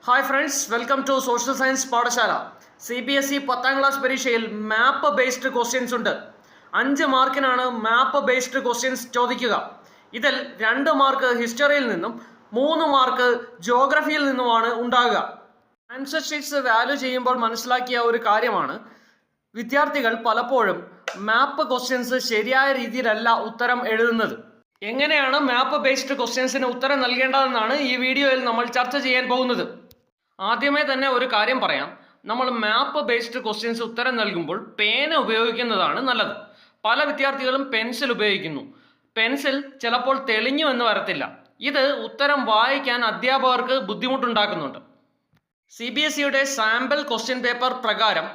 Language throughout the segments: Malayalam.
Hi friends, welcome to social science പാഠശാല. CBSE 10ാം ക്ലാസ് പരീക്ഷയിൽ മാപ്പ് ബേസ്ഡ് ക്വസ്റ്റ്യൻസ് ഉണ്ട്. 5 മാർക്കിനാണ് മാപ്പ് ബേസ്ഡ് ക്വസ്റ്റ്യൻസ് ചോദിക്കുക. ഇതിൽ 2 മാർക്ക് ഹിസ്റ്ററിയിൽ നിന്നും 3 മാർക്ക് ജോഗ്രഫിയിൽ നിന്നുമാണ് ഉണ്ടാകുക. ആൻസർ ഷീറ്റ്സ് വാല്യൂ ചെയ്യുമ്പോൾ മനസ്സിലാക്കിയ ഒരു കാര്യമാണ്, വിദ്യാർത്ഥികൾ പലപ്പോഴും മാപ്പ് ക്വസ്റ്റ്യൻസ് ശരിയായ രീതിയിലല്ല ഉത്തരം എഴുതുന്നത്. എങ്ങനെയാണ് മാപ്പ് ബേസ്ഡ് ക്വസ്റ്റ്യൻസിന് ഉത്തരം നൽകേണ്ടതെന്നാണ് ഈ വീഡിയോയിൽ നമ്മൾ ചർച്ച ചെയ്യാൻ പോകുന്നത്. ആദ്യമേ തന്നെ ഒരു കാര്യം പറയാം, നമ്മൾ മാപ്പ് ബേസ്ഡ് ക്വസ്റ്റ്യൻസ് ഉത്തരം നൽകുമ്പോൾ പേന ഉപയോഗിക്കുന്നതാണ് നല്ലത്. പല വിദ്യാർത്ഥികളും പെൻസിൽ ഉപയോഗിക്കുന്നു. പെൻസിൽ ചിലപ്പോൾ തെളിഞ്ഞു എന്ന് വരത്തില്ല. ഇത് ഉത്തരം വായിക്കാൻ അധ്യാപകർക്ക് ബുദ്ധിമുട്ടുണ്ടാക്കുന്നുണ്ട്. CBSEയുടെ സാമ്പിൾ ക്വസ്റ്റ്യൻ പേപ്പർ പ്രകാരം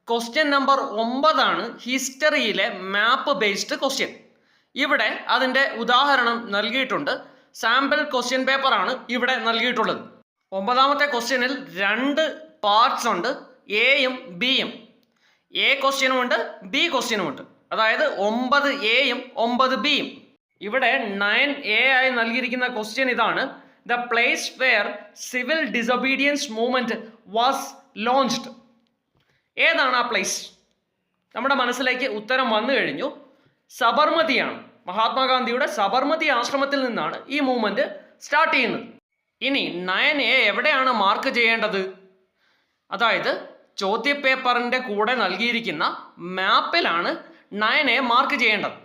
ക്വസ്റ്റ്യൻ നമ്പർ 9 ഹിസ്റ്ററിയിലെ മാപ്പ് ബേസ്ഡ് ക്വസ്റ്റ്യൻ. ഇവിടെ അതിൻ്റെ ഉദാഹരണം നൽകിയിട്ടുണ്ട്. സാമ്പിൾ ക്വസ്റ്റ്യൻ പേപ്പറാണ് ഇവിടെ നൽകിയിട്ടുള്ളത്. 9ാമത്തെ ക്വസ്റ്റ്യനിൽ 2 പാർട്സ് ഉണ്ട്, എയും ബിയും. എ ക്വസ്റ്റ്യനും ഉണ്ട്, ബി ക്വസ്റ്റ്യനും ഉണ്ട്. അതായത് 9A-യും 9B-യും. ഇവിടെ 9A ആയി നൽകിയിരിക്കുന്ന ക്വസ്റ്റ്യൻ ഇതാണ്: the place where civil disobedience movement was launched. ഏതാണ് ആ പ്ലേസ്? നമ്മുടെ മനസ്സിലേക്ക് ഉത്തരം വന്നു കഴിഞ്ഞു. സബർമതിയാണ്. മഹാത്മാഗാന്ധിയുടെ സബർമതി ആശ്രമത്തിൽ നിന്നാണ് ഈ മൂവ്മെന്റ് സ്റ്റാർട്ട് ചെയ്യുന്നത്. ഇനി 9A എവിടെയാണ് മാർക്ക് ചെയ്യേണ്ടത്? അതായത് ചോദ്യപേപ്പറിൻ്റെ കൂടെ നൽകിയിരിക്കുന്ന മാപ്പിലാണ് 9A മാർക്ക് ചെയ്യേണ്ടത്.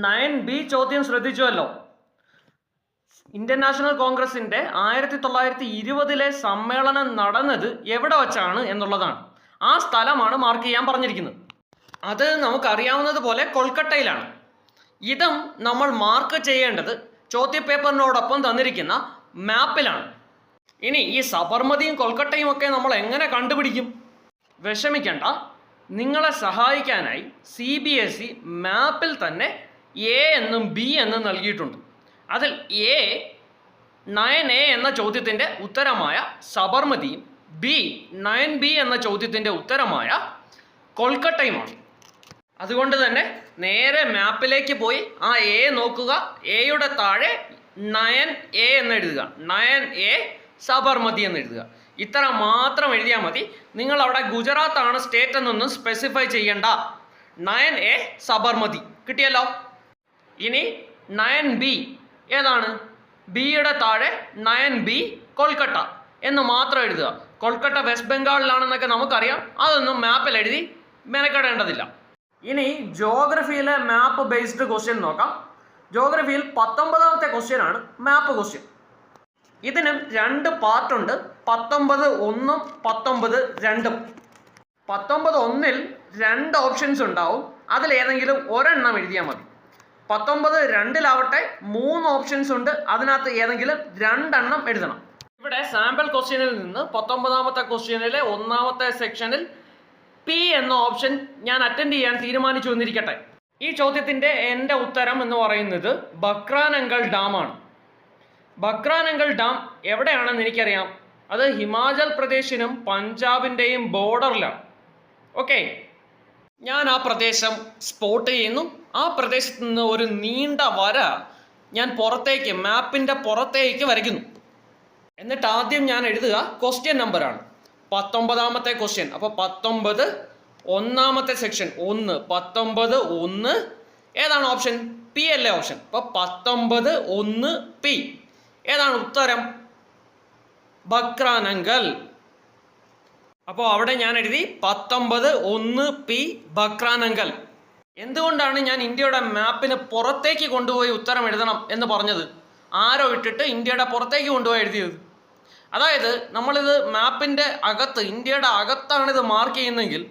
9B ചോദ്യം ശ്രദ്ധിച്ചുവല്ലോ. ഇന്ത്യൻ നാഷണൽ കോൺഗ്രസിൻ്റെ 1920 സമ്മേളനം നടന്നത് എവിടെ വച്ചാണ് എന്നുള്ളതാണ്. ആ സ്ഥലമാണ് മാർക്ക് ചെയ്യാൻ പറഞ്ഞിരിക്കുന്നത്. അത് നമുക്കറിയാവുന്നതുപോലെ കൊൽക്കട്ടയിലാണ്. ഇതും നമ്മൾ മാർക്ക് ചെയ്യേണ്ടത് ചോദ്യപേപ്പറിനോടൊപ്പം തന്നിരിക്കുന്ന മാപ്പിലാണ്. ഇനി ഈ സബർമതിയും കൊൽക്കട്ടയും ഒക്കെ നമ്മൾ എങ്ങനെ കണ്ടുപിടിക്കും? വിഷമിക്കണ്ട, നിങ്ങളെ സഹായിക്കാനായി CBSE മാപ്പിൽ തന്നെ A എന്നും B എന്നും നൽകിയിട്ടുണ്ട്. അതിൽ A 9A എന്ന ചോദ്യത്തിൻ്റെ ഉത്തരമായ സബർമതിയും B 9B എന്ന ചോദ്യത്തിൻ്റെ ഉത്തരമായ കൊൽക്കട്ടയുമാണ്. അതുകൊണ്ട് തന്നെ നേരെ മാപ്പിലേക്ക് പോയി ആ A നോക്കുക. എയുടെ താഴെ 9A എന്ന് എഴുതുക. 9A സബർമതി എന്ന് എഴുതുക. ഇത്ര മാത്രം എഴുതിയാൽ മതി. നിങ്ങൾ അവിടെ ഗുജറാത്താണ് സ്റ്റേറ്റ് എന്നൊന്നും സ്പെസിഫൈ ചെയ്യണ്ട. 9A സബർമതി കിട്ടിയല്ലോ. ഇനി 9B ഏതാണ്? ബിയുടെ താഴെ 9B കൊൽക്കട്ട എന്ന് മാത്രം എഴുതുക. കൊൽക്കട്ട വെസ്റ്റ് ബംഗാളിലാണെന്നൊക്കെ നമുക്കറിയാം. അതൊന്നും മാപ്പിൽ എഴുതി മെനക്കെടേണ്ടതില്ല. ഇനി ജോഗ്രഫിയിലെ മാപ്പ് ബേസ്ഡ് ക്വസ്റ്റ്യൻ നോക്കാം. ജോഗ്രഫിയിൽ 19ാമത്തെ ക്വസ്റ്റ്യൻ ആണ് മാപ്പ് ക്വസ്റ്റ്യൻ. ഇതിനും 2 പാർട്ടുണ്ട്, 19(1)ഉം 19(2)ഉം. 19(1)ൽ 2 ഓപ്ഷൻസ് ഉണ്ടാവും. അതിലേതെങ്കിലും ഒരെണ്ണം എഴുതിയാൽ മതി. 19(2)ലാവട്ടെ 3 ഓപ്ഷൻസ് ഉണ്ട്. അതിനകത്ത് ഏതെങ്കിലും 2 എണ്ണം എഴുതണം. ഇവിടെ സാമ്പിൾ ക്വസ്റ്റ്യനിൽ നിന്ന് 19ാമത്തെ ക്വസ്റ്റ്യനിലെ 1ാമത്തെ സെക്ഷനിൽ P എന്ന ഓപ്ഷൻ ഞാൻ അറ്റൻഡ് ചെയ്യാൻ തീരുമാനിച്ചു എന്നിരിക്കട്ടെ. ഈ ചോദ്യത്തിൻ്റെ എൻ്റെ ഉത്തരം എന്ന് പറയുന്നത് ബക്രാനങ്കൽ ഡാമാണ്. ബക്രാനങ്കൽ ഡാം എവിടെയാണെന്ന് എനിക്കറിയാം. അത് ഹിമാചൽ പ്രദേശിനും പഞ്ചാബിൻ്റെയും ബോർഡറിലാണ്. ഓക്കെ, ഞാൻ ആ പ്രദേശം സ്പോട്ട് ചെയ്യുന്നു. ആ പ്രദേശത്ത് നിന്ന് ഒരു നീണ്ട വര ഞാൻ പുറത്തേക്ക്, മാപ്പിൻ്റെ പുറത്തേക്ക് വരയ്ക്കുന്നു. എന്നിട്ട് ആദ്യം ഞാൻ എഴുതുക ക്വസ്റ്റ്യൻ നമ്പറാണ്, 19ാമത്തെ ക്വസ്റ്റ്യൻ. അപ്പോൾ 19 1ാമത്തെ സെക്ഷൻ 1, 19(1) ഏതാണ് ഓപ്ഷൻ? P അല്ലേ ഓപ്ഷൻ. അപ്പോൾ 19(1)P ഏതാണ് ഉത്തരം? ബക്രാനങ്കൽ. അപ്പോൾ അവിടെ ഞാൻ എഴുതി 19(1)P ബക്രാനങ്കൽ. എന്തുകൊണ്ടാണ് ഞാൻ ഇന്ത്യയുടെ മാപ്പിന് പുറത്തേക്ക് കൊണ്ടുപോയി ഉത്തരം എഴുതണം എന്ന് പറഞ്ഞത്? ആരോ ഇട്ടിട്ട് ഇന്ത്യയുടെ പുറത്തേക്ക് കൊണ്ടുപോയി എഴുതിയത്. അതായത് നമ്മളിത് മാപ്പിൻ്റെ അകത്ത്, ഇന്ത്യയുടെ അകത്താണ് ഇത് മാർക്ക് ചെയ്യുന്നതെങ്കിൽ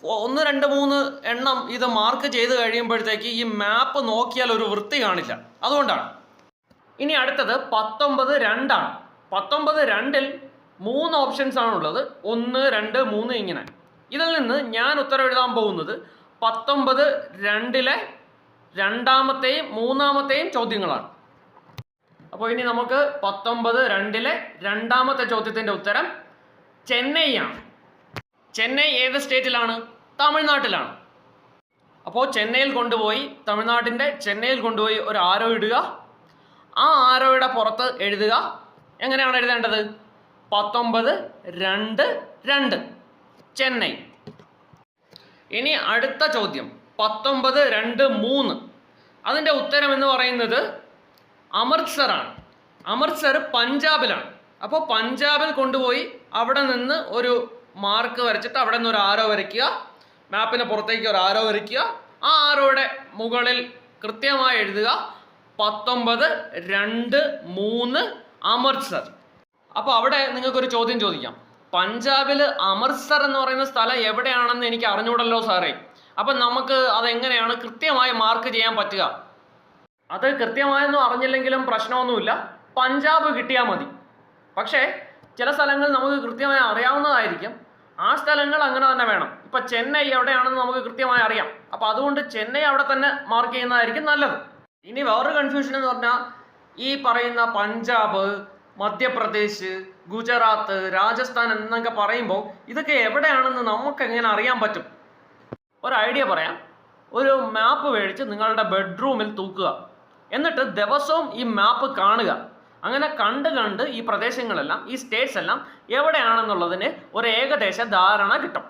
1, 2, 3 എണ്ണം ഇത് മാർക്ക് ചെയ്ത് കഴിയുമ്പോഴത്തേക്ക് ഈ മാപ്പ് നോക്കിയാൽ ഒരു വൃത്തി കാണില്ല. അതുകൊണ്ടാണ്. ഇനി അടുത്തത് 19(2) ആണ്. 19(2)ൽ 3 ഓപ്ഷൻസ് ആണുള്ളത്, 1, 2, 3 ഇങ്ങനെ. ഇതിൽ നിന്ന് ഞാൻ ഉത്തരം എഴുതാൻ പോകുന്നത് 19(2)ലെ 2ാമത്തെയും 3ാമത്തെയും ചോദ്യങ്ങളാണ്. അപ്പോൾ ഇനി നമുക്ക് 19(2)ലെ 2ാമത്തെ ചോദ്യത്തിൻ്റെ ഉത്തരം ചെന്നൈ ആണ്. ചെന്നൈ ഏത് സ്റ്റേറ്റിലാണ്? തമിഴ്നാട്ടിലാണ്. അപ്പോൾ ചെന്നൈയിൽ കൊണ്ടുപോയി, തമിഴ്നാട്ടിൻ്റെ ചെന്നൈയിൽ കൊണ്ടുപോയി ഒരു ആരോ ഇടുക. ആ ആരോയുടെ പുറത്ത് എഴുതുക. എങ്ങനെയാണ് എഴുതേണ്ടത്? 19, 2, 2 ചെന്നൈ. ഇനി അടുത്ത ചോദ്യം 19, 2, 3. അതിൻ്റെ ഉത്തരം എന്ന് പറയുന്നത് അമൃത്സർ ആണ്. അമൃത്സർ പഞ്ചാബിലാണ്. അപ്പോൾ പഞ്ചാബിൽ കൊണ്ടുപോയി അവിടെ നിന്ന് ഒരു മാർക്ക് വരച്ചിട്ട് അവിടെ നിന്ന് ഒരു ആരോ വരയ്ക്കുക, മാപ്പിന് പുറത്തേക്ക് ഒരു ആരോ വരയ്ക്കുക, ആ ആരോയുടെ മുകളിൽ കൃത്യമായി എഴുതുക 19, 2, 3 അമൃത്സർ. അപ്പോൾ അവിടെ നിങ്ങൾക്കൊരു ചോദ്യം ചോദിക്കാം, പഞ്ചാബിൽ അമൃത്സർ എന്ന് പറയുന്ന സ്ഥലം എവിടെയാണെന്ന് എനിക്ക് അറിഞ്ഞൂടല്ലോ സാറേ, അപ്പം നമുക്ക് അതെങ്ങനെയാണ് കൃത്യമായി മാർക്ക് ചെയ്യാൻ പറ്റുക? അത് കൃത്യമായൊന്നും അറിഞ്ഞില്ലെങ്കിലും പ്രശ്നമൊന്നുമില്ല, പഞ്ചാബ് കിട്ടിയാൽ മതി. പക്ഷേ ചില സ്ഥലങ്ങൾ നമുക്ക് കൃത്യമായി അറിയാവുന്നതായിരിക്കും, ആ സ്ഥലങ്ങൾ അങ്ങനെ തന്നെ വേണം. ഇപ്പം ചെന്നൈ എവിടെയാണെന്ന് നമുക്ക് കൃത്യമായി അറിയാം, അപ്പോൾ അതുകൊണ്ട് ചെന്നൈ അവിടെ തന്നെ മാർക്ക് ചെയ്യുന്നതായിരിക്കും നല്ലത്. ഇനി വേറൊരു കൺഫ്യൂഷൻ എന്ന് പറഞ്ഞാൽ ഈ പറയുന്ന പഞ്ചാബ്, മധ്യപ്രദേശ്, ഗുജറാത്ത്, രാജസ്ഥാൻ എന്നൊക്കെ പറയുമ്പോൾ ഇതൊക്കെ എവിടെയാണെന്ന് നമുക്ക് എങ്ങനെ അറിയാൻ പറ്റും? ഒരു ഐഡിയ പറയാം. ഒരു മാപ്പ് മേടിച്ച് നിങ്ങളുടെ ബെഡ്റൂമിൽ തൂക്കുക, എന്നിട്ട് ദിവസവും ഈ മാപ്പ് കാണുക. അങ്ങനെ കണ്ട് ഈ പ്രദേശങ്ങളെല്ലാം, ഈ സ്റ്റേറ്റ്സ് എല്ലാം എവിടെയാണെന്നുള്ളതിന് ഒരു ഏകദേശ ധാരണ കിട്ടും.